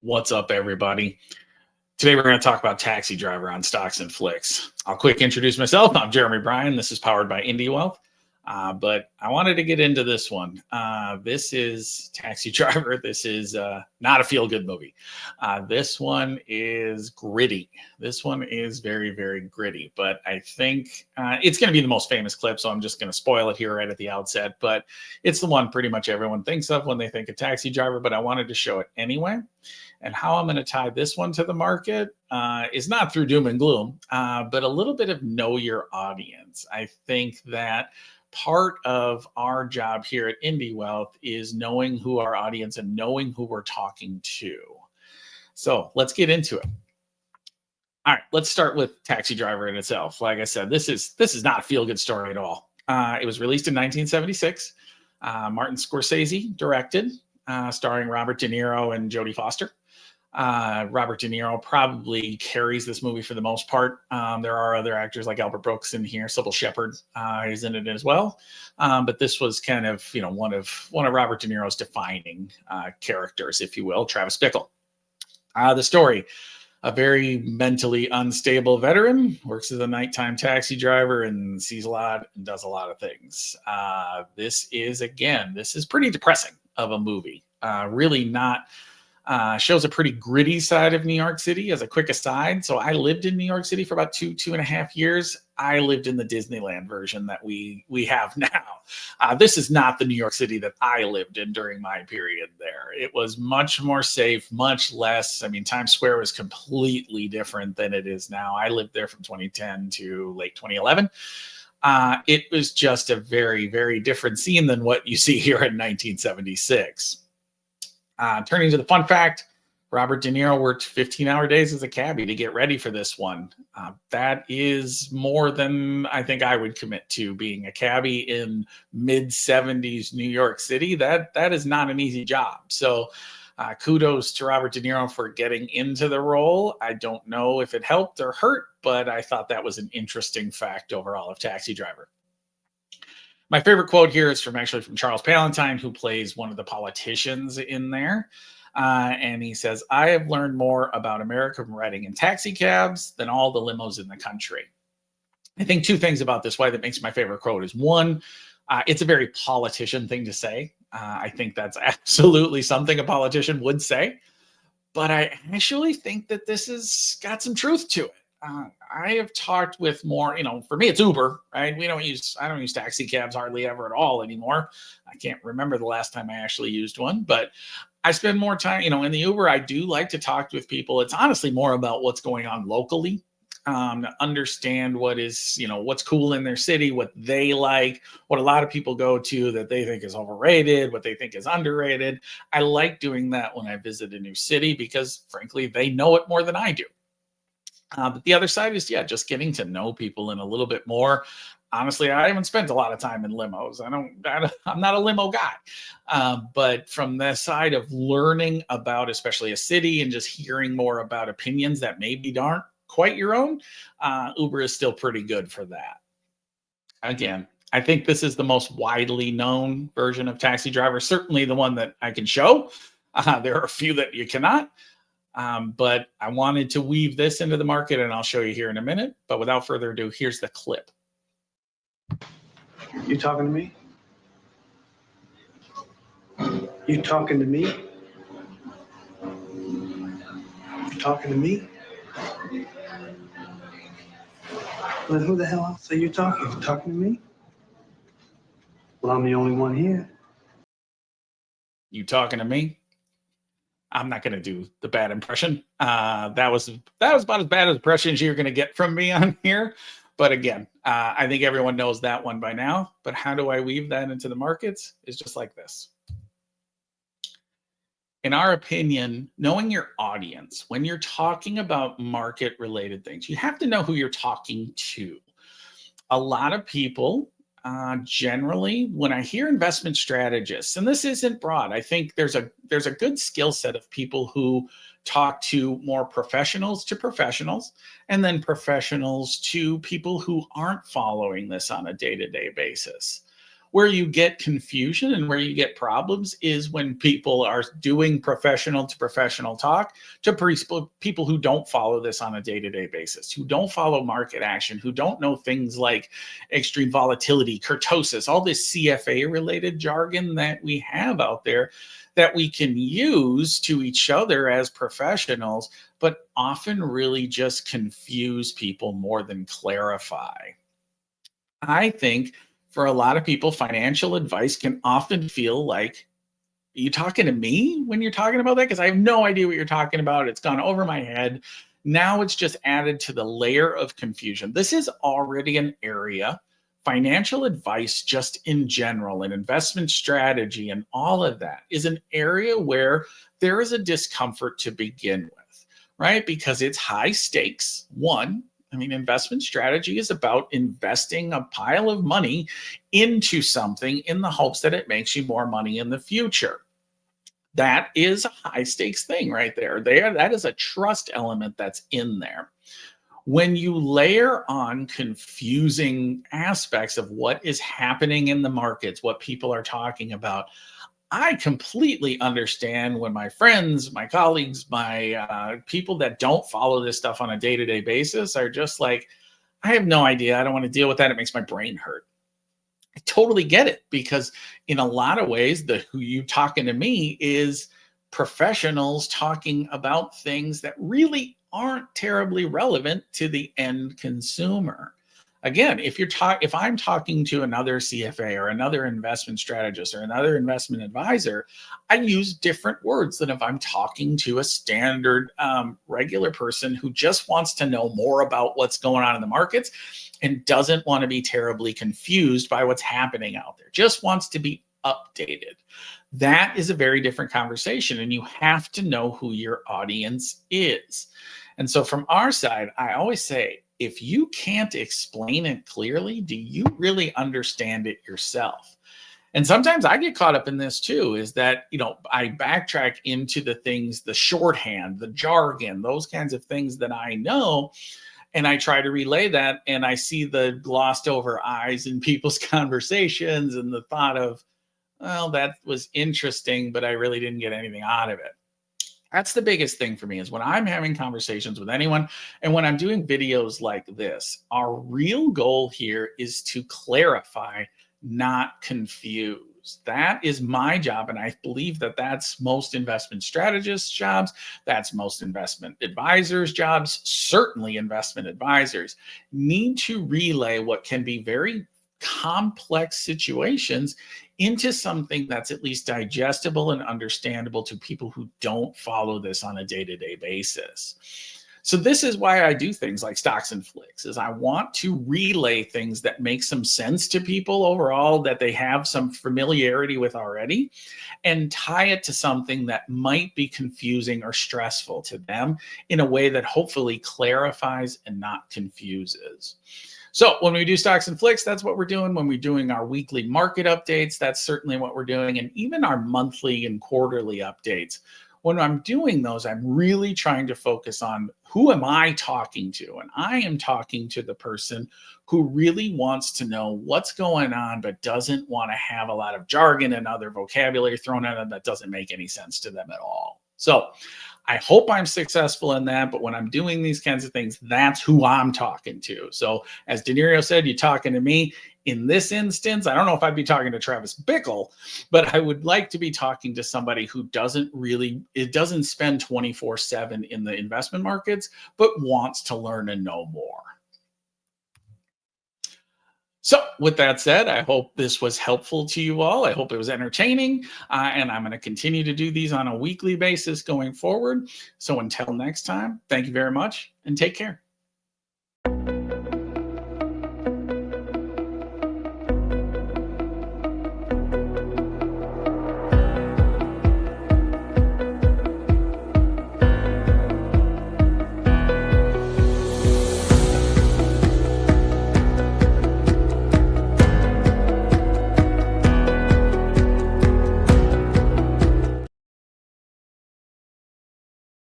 What's up, everybody? Today we're going to talk about Taxi Driver on Stocks and Flicks. I'll quick introduce myself. I'm Jeremy Bryan. This is powered by Indie Wealth. But I wanted to get into this one. This is Taxi Driver. This is not a feel-good movie. This one is gritty. This one is very, very gritty. But I think it's going to be the most famous clip, so I'm just going to spoil it here right at the outset. But it's the one pretty much everyone thinks of when they think of Taxi Driver, but I wanted to show it anyway. And how I'm going to tie this one to the market is not through doom and gloom, but a little bit of know your audience. I think that part of our job here at Indie Wealth is knowing who our audience and knowing who we're talking to. So let's get into it. All right, let's start with Taxi Driver in itself. Like I said, this is not a feel-good story at all. It was released in 1976. Martin Scorsese directed, starring Robert De Niro and Jodie Foster. Robert De Niro probably carries this movie for the most part. There are other actors like Albert Brooks in here. Sybil Shepherd is in it as well. But this was kind of, one of Robert De Niro's defining characters, if you will, Travis Bickle. The story: a very mentally unstable veteran works as a nighttime taxi driver and sees a lot and does a lot of things. This is pretty depressing of a movie. Really not. Shows a pretty gritty side of New York City. As a quick aside, so I lived in New York City for about two and a half years. I lived in the Disneyland version that we have now. This is not the New York City that I lived in during my period there. It was much more safe, much less. I mean, Times Square was completely different than it is now. I lived there from 2010 to late 2011. It was just a very, very different scene than what you see here in 1976. Turning to the fun fact, Robert De Niro worked 15-hour days as a cabbie to get ready for this one. That is more than I think I would commit to being a cabbie in mid-70s New York City. That is not an easy job. So kudos to Robert De Niro for getting into the role. I don't know if it helped or hurt, but I thought that was an interesting fact overall of Taxi Driver. My favorite quote here is from Charles Palantine, who plays one of the politicians in there. And he says, "I have learned more about America from riding in taxi cabs than all the limos in the country." I think two things about this, why that makes my favorite quote, is one, it's a very politician thing to say. I think that's absolutely something a politician would say. But I actually think that this has got some truth to it. I have talked with more, for me, it's Uber, right? I don't use taxi cabs hardly ever at all anymore. I can't remember the last time I actually used one, but I spend more time, in the Uber. I do like to talk with people. It's honestly more about what's going on locally, to understand what's cool in their city, what they like, what a lot of people go to that they think is overrated, what they think is underrated. I like doing that when I visit a new city because, frankly, they know it more than I do. But the other side is, just getting to know people in a little bit more. Honestly, I haven't spent a lot of time in limos. I'm not a limo guy. But from the side of learning about, especially a city, and just hearing more about opinions that maybe aren't quite your own, Uber is still pretty good for that. Again, I think this is the most widely known version of Taxi Driver. Certainly the one that I can show. There are a few that you cannot. But I wanted to weave this into the market, and I'll show you here in a minute. But without further ado, here's the clip. You talking to me? You talking to me? You talking to me? Well, who the hell else are you talking? You talking to me? Well, I'm the only one here. You talking to me? I'm not going to do the bad impression. That was about as bad an impression as you're going to get from me on here. But again, I think everyone knows that one by now. But how do I weave that into the markets? Is just like this. In our opinion, knowing your audience, when you're talking about market-related things, you have to know who you're talking to. A lot of people, generally, when I hear investment strategists, and this isn't broad, I think there's a good skill set of people who talk to more professionals to professionals, and then professionals to people who aren't following this on a day-to-day basis. Where you get confusion and where you get problems is when people are doing professional to professional talk to people who don't follow this on a day-to-day basis, who don't follow market action, who don't know things like extreme volatility, kurtosis, all this CFA related jargon that we have out there that we can use to each other as professionals, but often really just confuse people more than clarify. I think for a lot of people, financial advice can often feel like, are you talking to me when you're talking about that? Because I have no idea what you're talking about. It's gone over my head. Now it's just added to the layer of confusion. This is already an area, financial advice just in general, and investment strategy and all of that is an area where there is a discomfort to begin with, right? Because it's high stakes. One, I mean, investment strategy is about investing a pile of money into something in the hopes that it makes you more money in the future. That is a high stakes thing right there. That is a trust element that's in there. When you layer on confusing aspects of what is happening in the markets, what people are talking about, I completely understand when my friends, my colleagues, my people that don't follow this stuff on a day-to-day basis are just like, I have no idea. I don't want to deal with that. It makes my brain hurt. I totally get it, because in a lot of ways, the who you talking to me is professionals talking about things that really aren't terribly relevant to the end consumer. Again, if I'm talking to another CFA or another investment strategist or another investment advisor, I use different words than if I'm talking to a standard regular person who just wants to know more about what's going on in the markets and doesn't want to be terribly confused by what's happening out there, just wants to be updated. That is a very different conversation, and you have to know who your audience is. And so from our side, I always say, if you can't explain it clearly, do you really understand it yourself? And sometimes I get caught up in this too, is that, I backtrack into the things, the shorthand, the jargon, those kinds of things that I know. And I try to relay that, and I see the glossed over eyes in people's conversations and the thought of, well, that was interesting, but I really didn't get anything out of it. That's the biggest thing for me, is when I'm having conversations with anyone and when I'm doing videos like this, our real goal here is to clarify, not confuse. That is my job. And I believe that that's most investment strategists' jobs. That's most investment advisors' jobs. Certainly investment advisors need to relay what can be very complex situations into something that's at least digestible and understandable to people who don't follow this on a day-to-day basis. So this is why I do things like Stocks and Flicks, is I want to relay things that make some sense to people overall, that they have some familiarity with already, and tie it to something that might be confusing or stressful to them in a way that hopefully clarifies and not confuses. So when we do Stocks and Flicks, that's what we're doing. When we're doing our weekly market updates, that's certainly what we're doing. And even our monthly and quarterly updates, when I'm doing those, I'm really trying to focus on, who am I talking to? And I am talking to the person who really wants to know what's going on, but doesn't want to have a lot of jargon and other vocabulary thrown at them that doesn't make any sense to them at all. So I hope I'm successful in that, but when I'm doing these kinds of things, that's who I'm talking to. So as De Niro said, you're talking to me. In this instance, I don't know if I'd be talking to Travis Bickle, but I would like to be talking to somebody who doesn't spend 24/7 in the investment markets, but wants to learn and know more. So with that said, I hope this was helpful to you all. I hope it was entertaining, and I'm going to continue to do these on a weekly basis going forward. So until next time, thank you very much and take care.